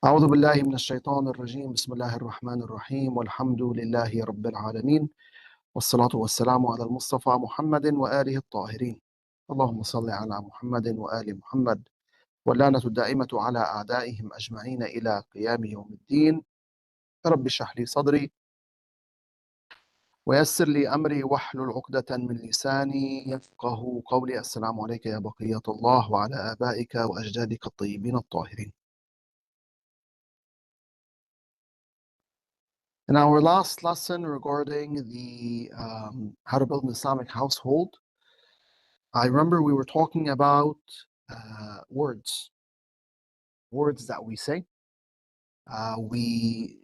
أعوذ بالله من الشيطان الرجيم بسم الله الرحمن الرحيم والحمد لله رب العالمين والصلاة والسلام على المصطفى محمد وآله الطاهرين اللهم صل على محمد وآل محمد واللعنة الدائمة على أعدائهم أجمعين إلى قيام يوم الدين رب اشرح لي صدري ويسر لي أمري واحلل عقدة من لساني يفقه قولي. السلام عليك يا بقية الله وعلى آبائك وأجدادك الطيبين الطاهرين. In our last lesson regarding the how to build an Islamic household, I remember we were talking about words that we say. We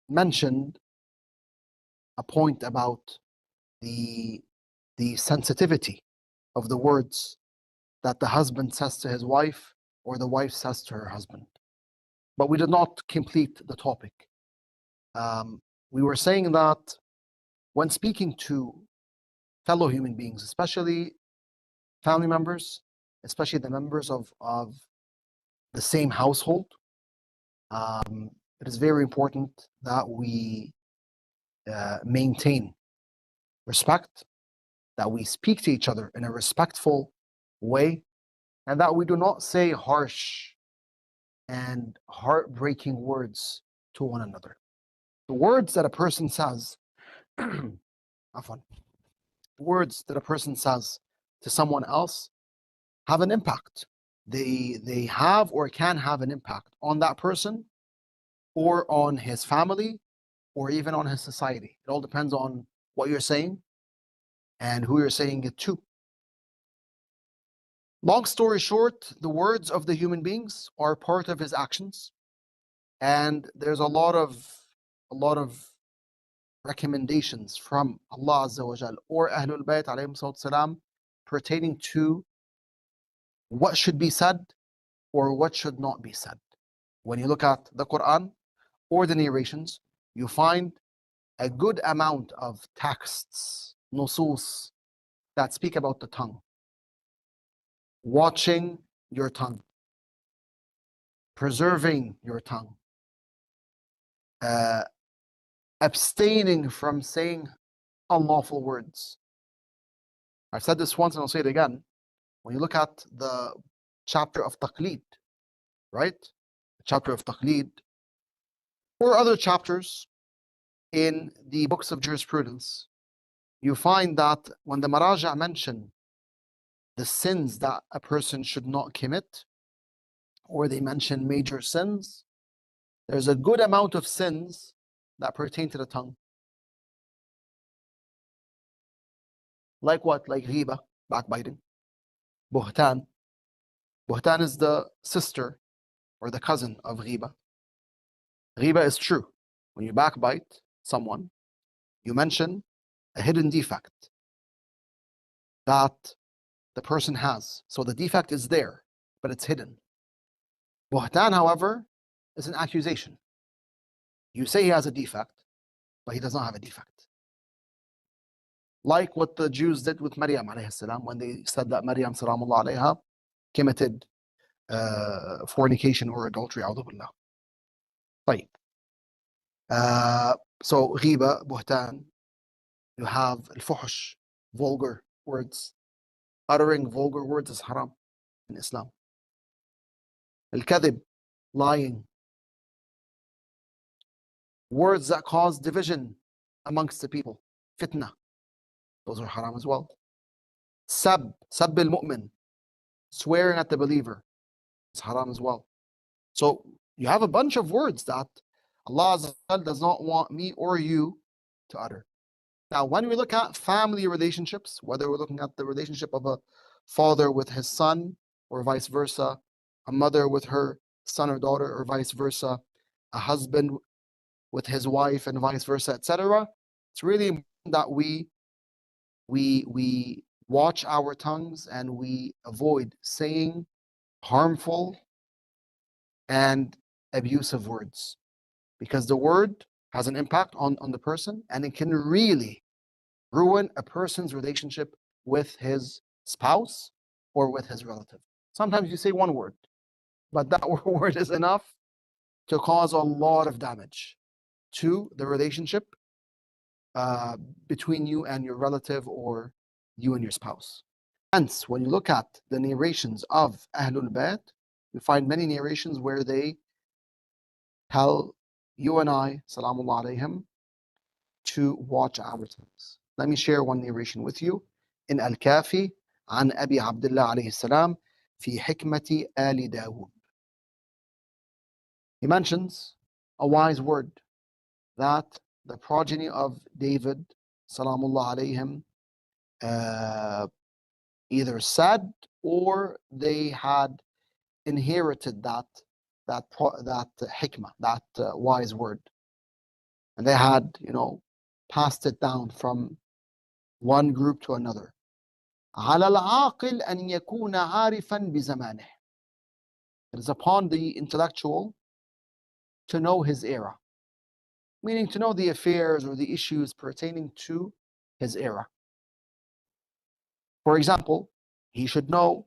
mentioned a point about the sensitivity of the words that the husband says to his wife or the wife says to her husband. But we did not complete the topic. We were saying that when speaking to fellow human beings, especially family members, especially the members of the same household, it is very important that we maintain respect, that we speak to each other in a respectful way, and that we do not say harsh and heartbreaking words to one another. The words that a person says, words that a person says to someone else have an impact. They have or can have an impact on that person or on his family or even on his society. It all depends on what you're saying and who you're saying it to. Long story short, the words of the human beings are part of his actions, and there's a lot of recommendations from Allah Azza wa Jal or Ahlul Bait alayhim salam pertaining to what should be said or what should not be said. When you look at the Quran or the narrations, you find a good amount of texts, nusus, that speak about the tongue. Watching your tongue, preserving your tongue, abstaining from saying unlawful words. I've said this once and I'll say it again. When you look at the chapter of taqleed, right? The chapter of taqleed, or other chapters in the books of jurisprudence, you find that when the Maraja mention the sins that a person should not commit, or they mention major sins, there's a good amount of sins that pertain to the tongue. Like what? Like ghiba, backbiting. Buhtan. Buhtan is the sister or the cousin of ghiba. Ghiba is true. When you backbite someone, you mention a hidden defect that the person has. So the defect is there, but it's hidden. Buhtan, however, is an accusation. You say he has a defect, but he does not have a defect. Like what the Jews did with Maryam alayhi salam when they said that Maryam salamullah alayha committed fornication or adultery. A'udhu billah. طيب. So ghiba, buhtan, you have al-fuhsh, vulgar words. Uttering vulgar words is haram in Islam. Al-kadhib, lying. Words that cause division amongst the people. Fitna, those are haram as well. Sab al-mu'min, swearing at the believer, is haram as well. So you have a bunch of words that Allah does not want me or you to utter. Now, when we look at family relationships, whether we're looking at the relationship of a father with his son or vice versa, a mother with her son or daughter or vice versa, a husband with his wife and vice versa, etc., it's really important that we watch our tongues and we avoid saying harmful and abusive words, because the word has an impact on the person, and it can really ruin a person's relationship with his spouse or with his relative. Sometimes you say one word, but that word is enough to cause a lot of damage to the relationship between you and your relative or you and your spouse. Hence, when you look at the narrations of Ahlul Bait, you find many narrations where they tell you and I, Salamullah alayhim, to watch our tongues. Let me share one narration with you in Al-Kafi عن أبي عبد الله عليه السلام في حكمة آل داود. He mentions a wise word that the progeny of David, Salamullah alayhim, either said or they had inherited that hikmah, that wise word, and they had, passed it down from one group to another. على العاقل أن يكون عارفا بزمانه. It is upon the intellectual to know his era, meaning to know the affairs or the issues pertaining to his era. For example, he should know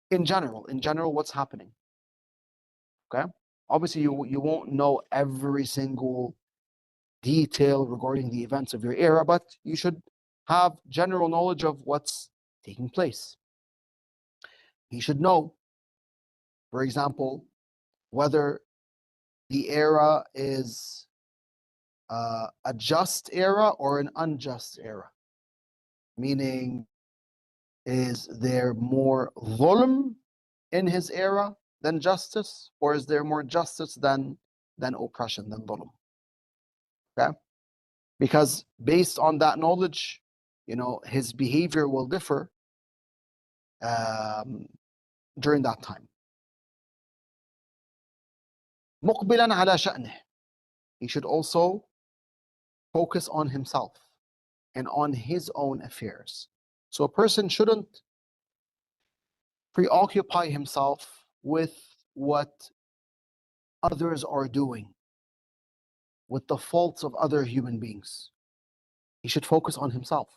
in general what's happening. Okay? Obviously, you won't know every single detail regarding the events of your era, but you should have general knowledge of what's taking place. He should know, for example, whether the era is a just era or an unjust era. Meaning, is there more dhulm in his era than justice, or is there more justice than oppression, than dhulm? Okay? Because based on that knowledge, his behavior will differ during that time. مقبلا على شأنه. He should also focus on himself and on his own affairs. So a person shouldn't preoccupy himself with what others are doing, with the faults of other human beings. He should focus on himself,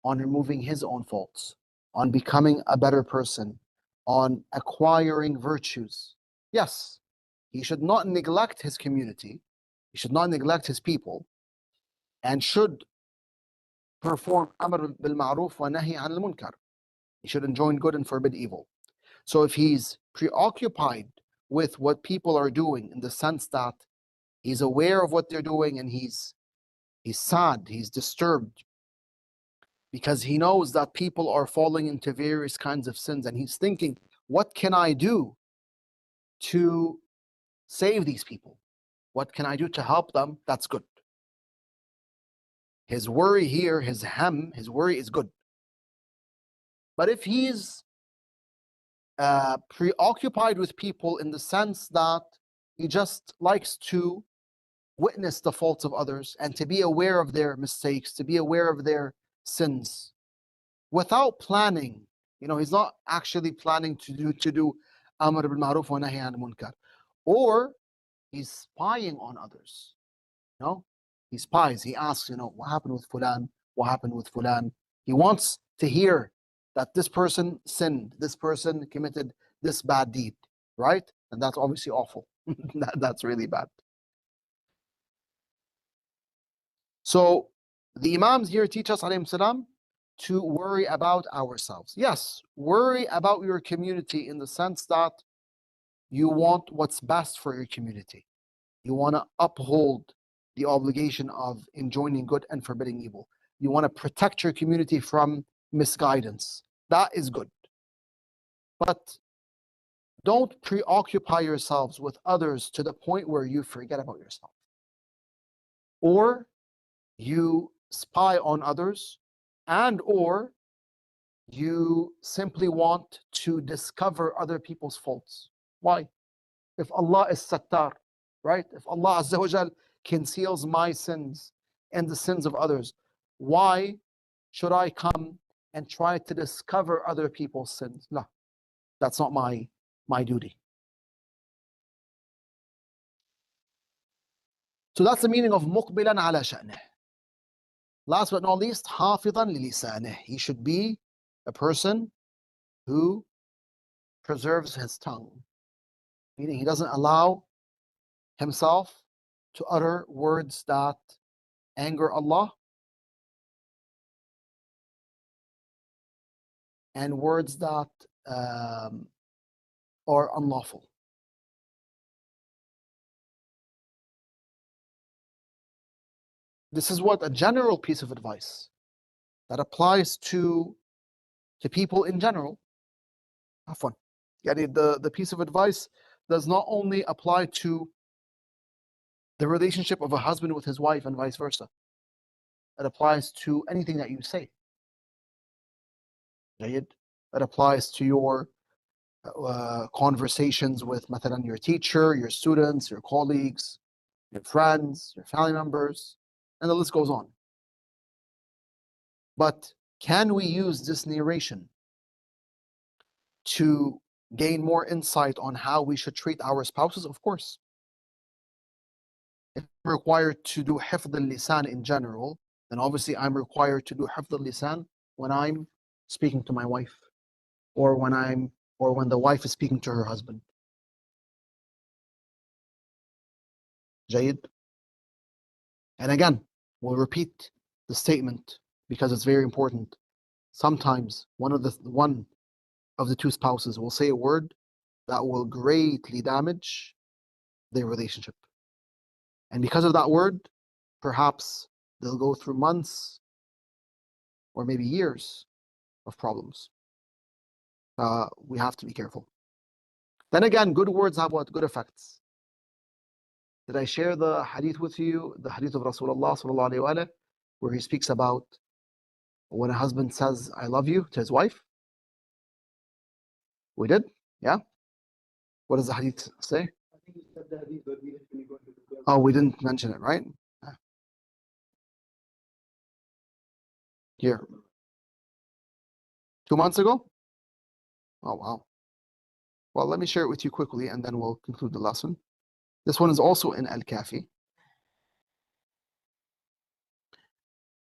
on removing his own faults, on becoming a better person, on acquiring virtues. Yes, he should not neglect his community, he should not neglect his people, and should perform amr bil ma'ruf wa nahi an al munkar. He should enjoin good and forbid evil. So if he's preoccupied with what people are doing, in the sense that he's aware of what they're doing and he's sad, he's disturbed, because he knows that people are falling into various kinds of sins, and he's thinking, what can I do to save these people? What can I do to help them? That's good. His worry here, his worry is good. But if he's preoccupied with people in the sense that he just likes to witness the faults of others and to be aware of their mistakes, to be aware of their sins, without planning, he's not actually planning to do amr bil ma'ruf wa nahi anil munkar, or he's spying on others. He spies, he asks, what happened with fulan, what happened with fulan. He wants to hear that this person sinned, this person committed this bad deed, right? And that's obviously awful. That's really bad. So the Imams here teach us, alayhim salam, to worry about ourselves. Yes, worry about your community in the sense that you want what's best for your community. You want to uphold the obligation of enjoining good and forbidding evil. You want to protect your community from misguidance. That is good. But don't preoccupy yourselves with others to the point where you forget about yourself, or you spy on others, and or you simply want to discover other people's faults. Why? If Allah is Sattar, right? If Allah Azza wa Jal conceals my sins and the sins of others, why should I come and try to discover other people's sins? No, that's not my duty. So that's the meaning of مقبلا على شأنه. Last but not least, حافظا للسانه. He should be a person who preserves his tongue. meaning he doesn't allow himself to utter words that anger Allah and words that are unlawful. This is what a general piece of advice that applies to people in general. Afwan. The piece of advice does not only apply to the relationship of a husband with his wife and vice versa. It applies to anything that you say. It applies to your conversations with مثلا your teacher, your students, your colleagues, your friends, your family members, and the list goes on. But can we use this narration to gain more insight on how we should treat our spouses? Of course. If I'm required to do hifd al-lisan in general, then obviously I'm required to do hifd al-lisan when I'm speaking to my wife, or when the wife is speaking to her husband. Jayid. And again, we'll repeat the statement because it's very important. Sometimes one of the two spouses will say a word that will greatly damage their relationship. And because of that word, perhaps they'll go through months or maybe years of problems. We have to be careful. Then again, good words have what? Good effects. Did I share the hadith with you? The hadith of Rasulullah sallallahu alaihi wasallam, where he speaks about when a husband says, I love you to his wife? We did? Yeah? What does the hadith say? I think you said the hadith, but we didn't really go into detail. Oh, we didn't mention it, right? Here. 2 months ago? Oh, wow. Well, let me share it with you quickly and then we'll conclude the lesson. This one is also in Al-Kafi.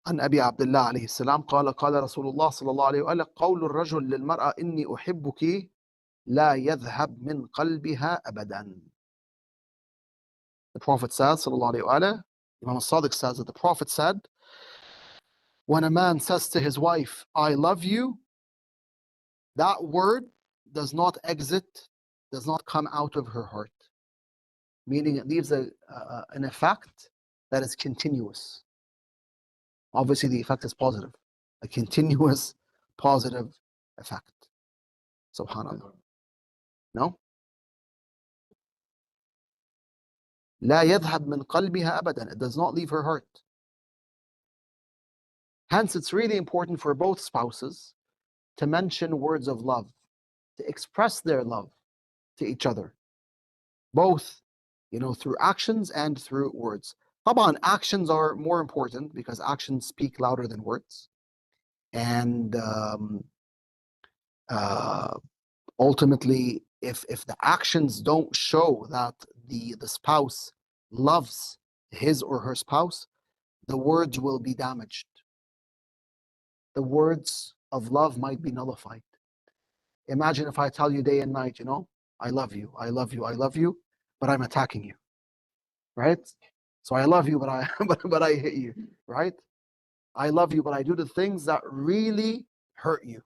عن أبي عبد الله عليه السلام قال قال رسول الله صلى الله عليه وآله قول الرجل للمرأة إني أحبك لا يذهب من قلبها أبدا. The Prophet says, صلى الله عليه وآله, Imam al-Sadiq says that the Prophet said, when a man says to his wife, I love you, that word does not come out of her heart. Meaning it leaves an effect that is continuous. Obviously, the effect is positive. A continuous positive effect. Subhanallah. No? لا يذهب من قلبها أبدا. It does not leave her heart. Hence, it's really important for both spouses to mention words of love, to express their love to each other. Both, through actions and through words. Taban, actions are more important because actions speak louder than words. And ultimately, if the actions don't show that the spouse loves his or her spouse, the words will be damaged. The words of love might be nullified. Imagine if I tell you day and night, I love you, I love you, I love you, but I'm attacking you, right? So I love you, but I hate you, right? I love you, but I do the things that really hurt you.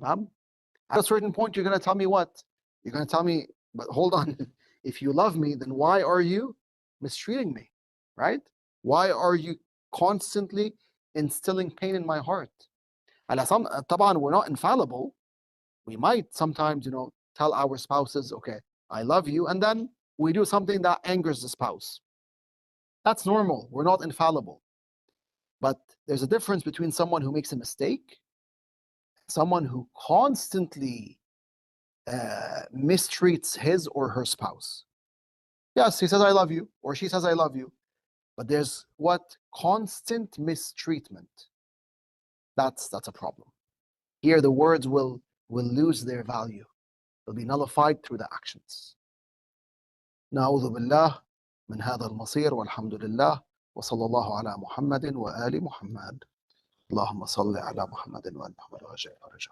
At a certain point, you're going to tell me what? You're going to tell me, but hold on. If you love me, then why are you mistreating me, right? Why are you constantly instilling pain in my heart? طبعا, we're not infallible. We might sometimes, tell our spouses, okay, I love you, and then we do something that angers the spouse. That's normal. We're not infallible. But there's a difference between someone who makes a mistake, someone who constantly mistreats his or her spouse. Yes, he says, I love you, or she says, I love you. But there's constant mistreatment. That's a problem. Here, the words will lose their value. They'll be nullified through the actions. نعوذ بالله من هذا المصير والحمد لله وصلى الله على محمد وآل محمد اللهم صل على محمد وآل محمد وجل ورجل